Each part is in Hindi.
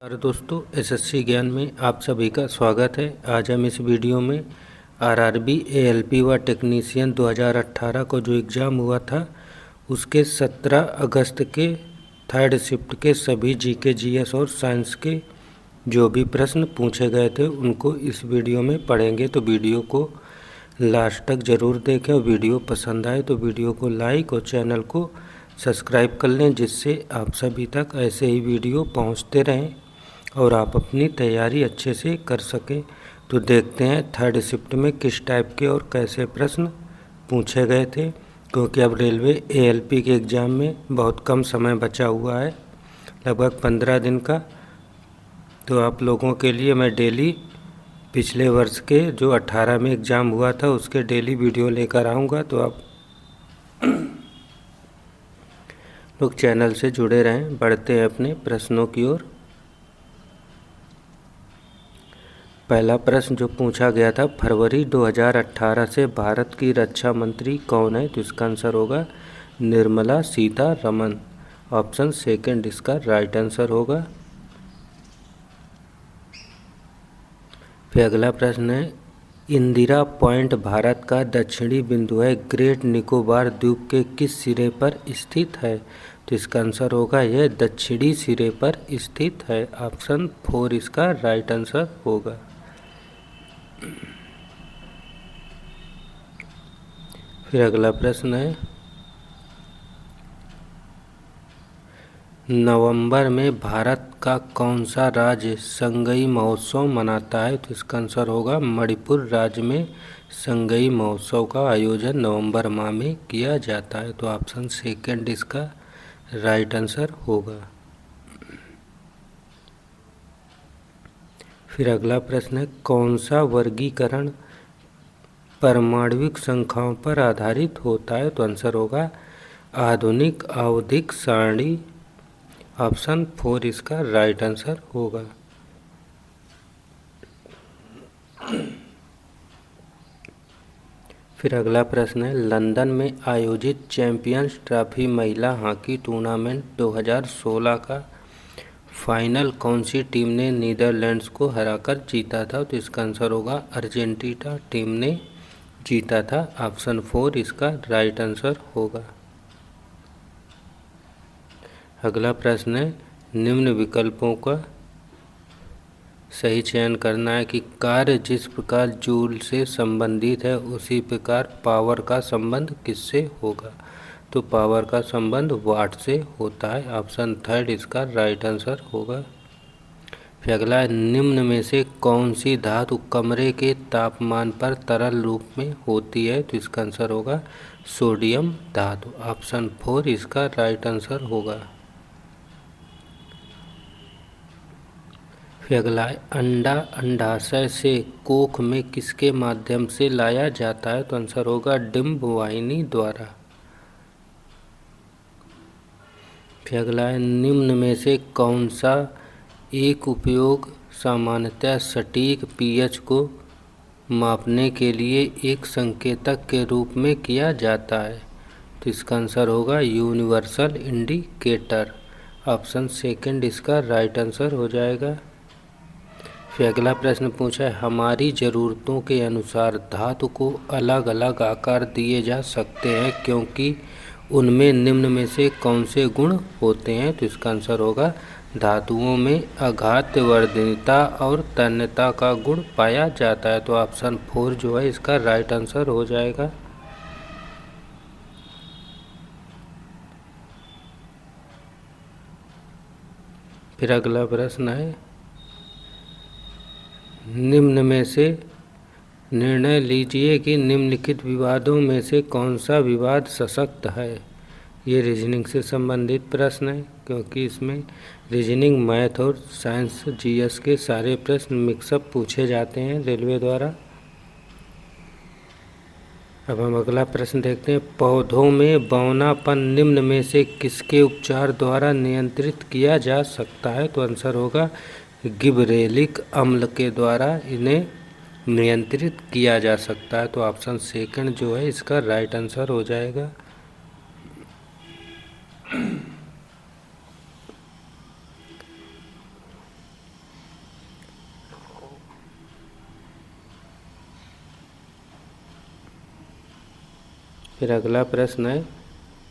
अरे दोस्तों, एसएससी ज्ञान में आप सभी का स्वागत है। आज हम इस वीडियो में आरआरबी एएलपी व टेक्नीशियन 2018 को जो एग्ज़ाम हुआ था उसके 17 अगस्त के थर्ड शिफ्ट के सभी जीके जीएस और साइंस के जो भी प्रश्न पूछे गए थे उनको इस वीडियो में पढ़ेंगे। तो वीडियो को लास्ट तक ज़रूर देखें और वीडियो पसंद आए तो वीडियो को लाइक और चैनल को सब्सक्राइब कर लें, जिससे आप सभी तक ऐसे ही वीडियो पहुंचते रहें और आप अपनी तैयारी अच्छे से कर सकें। तो देखते हैं थर्ड शिफ्ट में किस टाइप के और कैसे प्रश्न पूछे गए थे, क्योंकि अब रेलवे एएलपी के एग्ज़ाम में बहुत कम समय बचा हुआ है, लगभग 15 दिन का। तो आप लोगों के लिए मैं डेली पिछले वर्ष के जो 18 में एग्ज़ाम हुआ था उसके डेली वीडियो लेकर आऊँगा। तो आप लोग चैनल से जुड़े रहें। बढ़ते हैं अपने प्रश्नों की ओर। पहला प्रश्न जो पूछा गया था, फरवरी 2018 से भारत की रक्षा मंत्री कौन है? तो इसका आंसर होगा निर्मला सीतारमण। ऑप्शन सेकंड इसका राइट आंसर होगा। फिर अगला प्रश्न है, इंदिरा पॉइंट भारत का दक्षिणी बिंदु है, ग्रेट निकोबार द्वीप के किस सिरे पर स्थित है? तो इसका आंसर होगा यह दक्षिणी सिरे पर स्थित है। ऑप्शन 4 इसका राइट आंसर होगा। फिर अगला प्रश्न है, नवंबर में भारत का कौन सा राज्य संगई महोत्सव मनाता है? तो इसका आंसर होगा मणिपुर राज्य में संगई महोत्सव का आयोजन नवंबर माह में किया जाता है। तो ऑप्शन सेकंड इसका राइट आंसर होगा। फिर अगला प्रश्न है, कौन सा वर्गीकरण परमाणविक संख्याओं पर आधारित होता है? तो आंसर होगा आधुनिक आवधिक सारणी। ऑप्शन 4 इसका राइट आंसर होगा। फिर अगला प्रश्न है, लंदन में आयोजित चैंपियंस ट्रॉफी महिला हॉकी टूर्नामेंट 2016 का फाइनल कौन सी टीम ने नीदरलैंड्स को हराकर जीता था? तो इसका आंसर होगा अर्जेंटीना टीम ने जीता था। ऑप्शन 4 इसका राइट आंसर होगा। अगला प्रश्न है, निम्न विकल्पों का सही चयन करना है कि कार्य जिस प्रकार जूल से संबंधित है उसी प्रकार पावर का संबंध किससे होगा? तो पावर का संबंध वाट से होता है। ऑप्शन 3 इसका राइट आंसर होगा। फिर अगला है, निम्न में से कौन सी धातु कमरे के तापमान पर तरल रूप में होती है? तो इसका आंसर होगा सोडियम धातु। ऑप्शन 4 इसका राइट आंसर होगा। फिर अगला है, अंडा अंडाशय से कोख में किसके माध्यम से लाया जाता है? तो आंसर होगा डिंब वाहिनी द्वारा। फिर अगला है, निम्न में से कौन सा एक उपयोग सामान्यतः सटीक पीएच को मापने के लिए एक संकेतक के रूप में किया जाता है? तो इसका आंसर होगा यूनिवर्सल इंडिकेटर। ऑप्शन सेकंड इसका राइट आंसर हो जाएगा। फिर अगला प्रश्न पूछा है, हमारी ज़रूरतों के अनुसार धातु को अलग अलग आकार दिए जा सकते हैं क्योंकि उनमें निम्न में से कौन से गुण होते हैं? तो इसका आंसर होगा धातुओं में आघातवर्धनीयता और तन्यता का गुण पाया जाता है। तो ऑप्शन 4 जो है इसका राइट आंसर हो जाएगा। फिर अगला प्रश्न है, निम्न में से निर्णय लीजिए कि निम्नलिखित विवादों में से कौन सा विवाद सशक्त है। ये रीजनिंग से संबंधित प्रश्न है, क्योंकि इसमें रीजनिंग, मैथ और साइंस जीएस के सारे प्रश्न मिक्सअप पूछे जाते हैं रेलवे द्वारा। अब हम अगला प्रश्न देखते हैं, पौधों में बौनापन निम्न में से किसके उपचार द्वारा नियंत्रित किया जा सकता है? तो आंसर होगा गिबरेलिक अम्ल के द्वारा इन्हें नियंत्रित किया जा सकता है। तो ऑप्शन सेकंड जो है इसका राइट आंसर हो जाएगा। फिर अगला प्रश्न है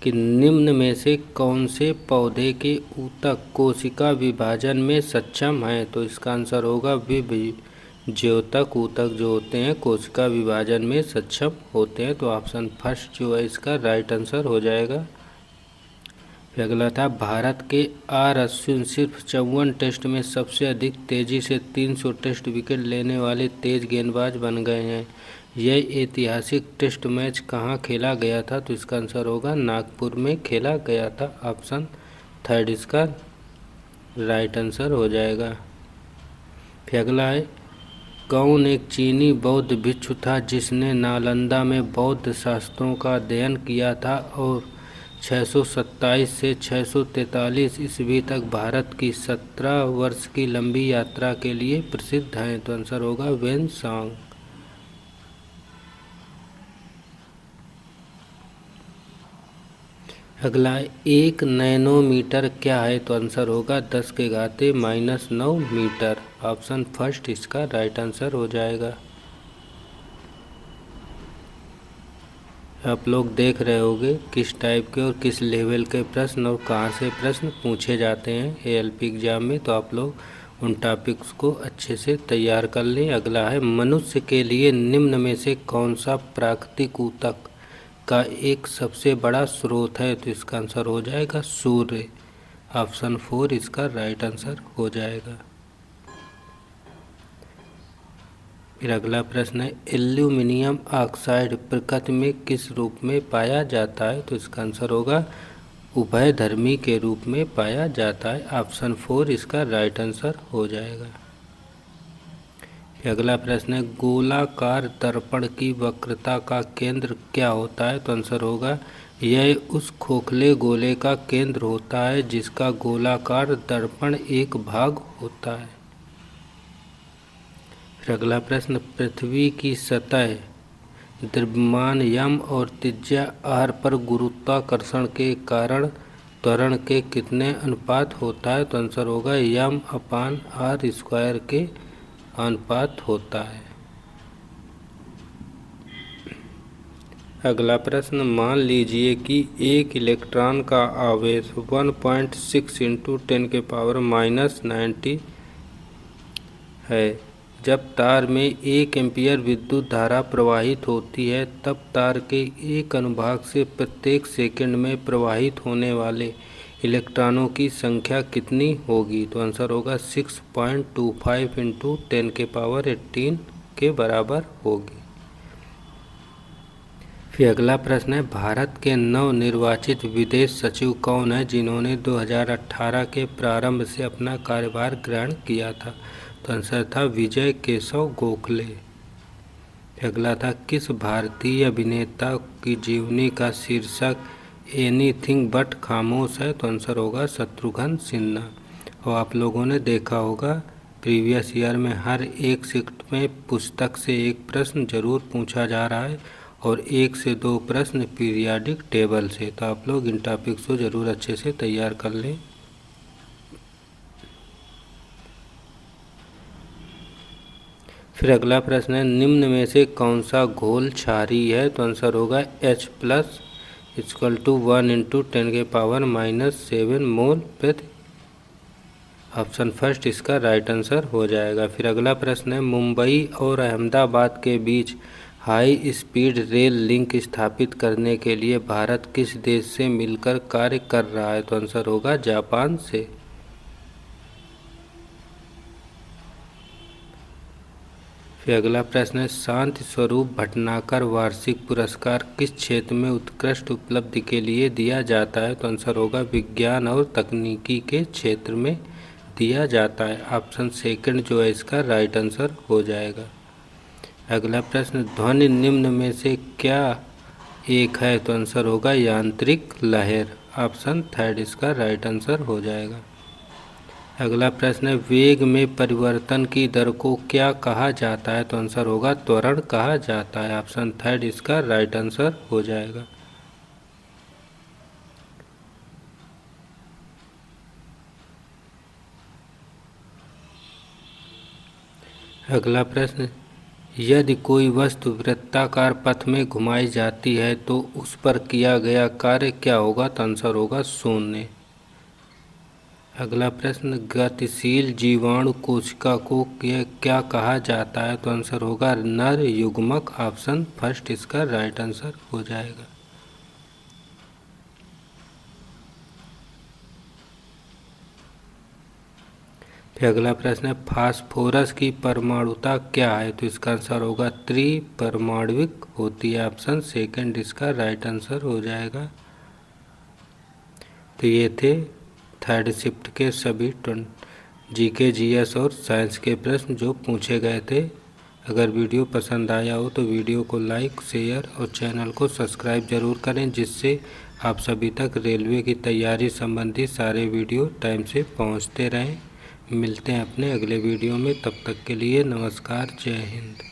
कि निम्न में से कौन से पौधे के ऊतक कोशिका विभाजन में सक्षम हैं। तो इसका आंसर होगा विभज्योतक ऊतक जो होते हैं कोशिका विभाजन में सक्षम होते हैं। तो ऑप्शन फर्स्ट जो है इसका राइट आंसर हो जाएगा। फिर अगला था भारत के आर अश्विन सिर्फ 54 टेस्ट में सबसे अधिक तेजी से 300 टेस्ट विकेट लेने वाले तेज गेंदबाज बन गए हैं। यह ऐतिहासिक टेस्ट मैच कहाँ खेला गया था। तो इसका आंसर होगा नागपुर में खेला गया था। ऑप्शन थर्ड इसका राइट आंसर हो जाएगा। फिर अगला है कौन एक चीनी बौद्ध भिक्षु था जिसने नालंदा में बौद्ध शास्त्रों का अध्ययन किया था और 627 से 643 ईस्वी तक भारत की 17 वर्ष की लंबी यात्रा के लिए प्रसिद्ध हैं। तो आंसर होगा वेनसांग। अगला 1 नैनोमीटर क्या है। तो आंसर होगा 10⁻⁻⁹ मीटर। ऑप्शन फर्स्ट इसका राइट आंसर हो जाएगा। आप लोग देख रहे होंगे किस टाइप के और किस लेवल के प्रश्न और कहाँ से प्रश्न पूछे जाते हैं एएलपी एग्जाम में। तो आप लोग उन टॉपिक्स को अच्छे से तैयार कर लें। अगला है मनुष्य के लिए निम्न में से कौन सा प्राकृतिक ऊतक का एक सबसे बड़ा स्रोत है। तो इसका आंसर हो जाएगा सूर्य। ऑप्शन 4 इसका राइट आंसर हो जाएगा। फिर अगला प्रश्न है एल्यूमिनियम ऑक्साइड प्रकृति में किस रूप में पाया जाता है। तो इसका आंसर होगा उभयधर्मी के रूप में पाया जाता है। ऑप्शन 4 इसका राइट आंसर हो जाएगा। अगला प्रश्न है गोलाकार दर्पण की वक्रता का केंद्र क्या होता है। तो आंसर होगा यह उस खोखले गोले का केंद्र होता है जिसका गोलाकार दर्पण एक भाग होता है। फिर अगला प्रश्न पृथ्वी की सतह द्रव्यमान यम और त्रिज्या आर पर गुरुत्वाकर्षण के कारण त्वरण के कितने अनुपात होता है। तो आंसर होगा m/r² के अनुपात होता है। अगला प्रश्न मान लीजिए कि एक इलेक्ट्रॉन का आवेश 1.6 × 10⁻⁻90 है। जब तार में 1 एम्पीयर विद्युत धारा प्रवाहित होती है तब तार के एक अनुभाग से प्रत्येक सेकंड में प्रवाहित होने वाले इलेक्ट्रॉनों की संख्या कितनी होगी। तो आंसर होगा 6.25 × 10⁻18 के बराबर होगी। फिर अगला प्रश्न है भारत के नवनिर्वाचित विदेश सचिव कौन है जिन्होंने 2018 के प्रारंभ से अपना कार्यभार ग्रहण किया था। तो आंसर था विजय केशव गोखले। अगला था किस भारतीय अभिनेता की जीवनी का शीर्षक एनीथिंग बट खामोश है। तो आंसर होगा शत्रुघ्न सिन्हा। और आप लोगों ने देखा होगा प्रीवियस ईयर में हर एक शिफ्ट में पुस्तक से एक प्रश्न जरूर पूछा जा रहा है और 1 से 2 प्रश्न पीरियाडिक टेबल से। तो आप लोग इन टॉपिक्स को जरूर अच्छे से तैयार कर लें। फिर अगला प्रश्न है निम्न में से कौन सा घोल क्षारीय है। तो आंसर होगा H+ = 1 × 10⁻⁻7 मोल प्रति। ऑप्शन फर्स्ट इसका राइट आंसर हो जाएगा। फिर अगला प्रश्न है मुंबई और अहमदाबाद के बीच हाई स्पीड रेल लिंक स्थापित करने के लिए भारत किस देश से मिलकर कार्य कर रहा है। तो आंसर होगा जापान से। फिर अगला प्रश्न है शांति स्वरूप भटनागर वार्षिक पुरस्कार किस क्षेत्र में उत्कृष्ट उपलब्धि के लिए दिया जाता है। तो आंसर होगा विज्ञान और तकनीकी के क्षेत्र में दिया जाता है। ऑप्शन सेकंड जो है इसका राइट आंसर हो जाएगा। अगला प्रश्न ध्वनि निम्न में से क्या एक है। तो आंसर होगा यांत्रिक लहर। ऑप्शन थर्ड इसका राइट आंसर हो जाएगा। अगला प्रश्न है वेग में परिवर्तन की दर को क्या कहा जाता है। तो आंसर होगा त्वरण कहा जाता है। ऑप्शन थर्ड इसका राइट आंसर हो जाएगा। अगला प्रश्न यदि कोई वस्तु वृत्ताकार पथ में घुमाई जाती है तो उस पर किया गया कार्य क्या होगा? तो आंसर होगा शून्य। अगला प्रश्न, गतिशील जीवाणु कोशिका को क्या कहा जाता है? तो आंसर होगा नर युग्मक। ऑप्शन फर्स्ट इसका राइट आंसर हो जाएगा। फिर अगला प्रश्न है, फास्फोरस की परमाणुता क्या है? तो इसका आंसर होगा त्रिपरमाणविक होती है। ऑप्शन सेकंड इसका राइट आंसर हो जाएगा। तो ये थे थर्ड शिफ्ट के सभी जीके, जीएस और साइंस के प्रश्न जो पूछे गए थे। अगर वीडियो पसंद आया हो तो वीडियो को लाइक, शेयर और चैनल को सब्सक्राइब जरूर करें, जिससे आप सभी तक रेलवे की तैयारी संबंधी सारे वीडियो टाइम से पहुंचते रहें। मिलते हैं अपने अगले वीडियो में, तब तक के लिए नमस्कार, जय हिंद।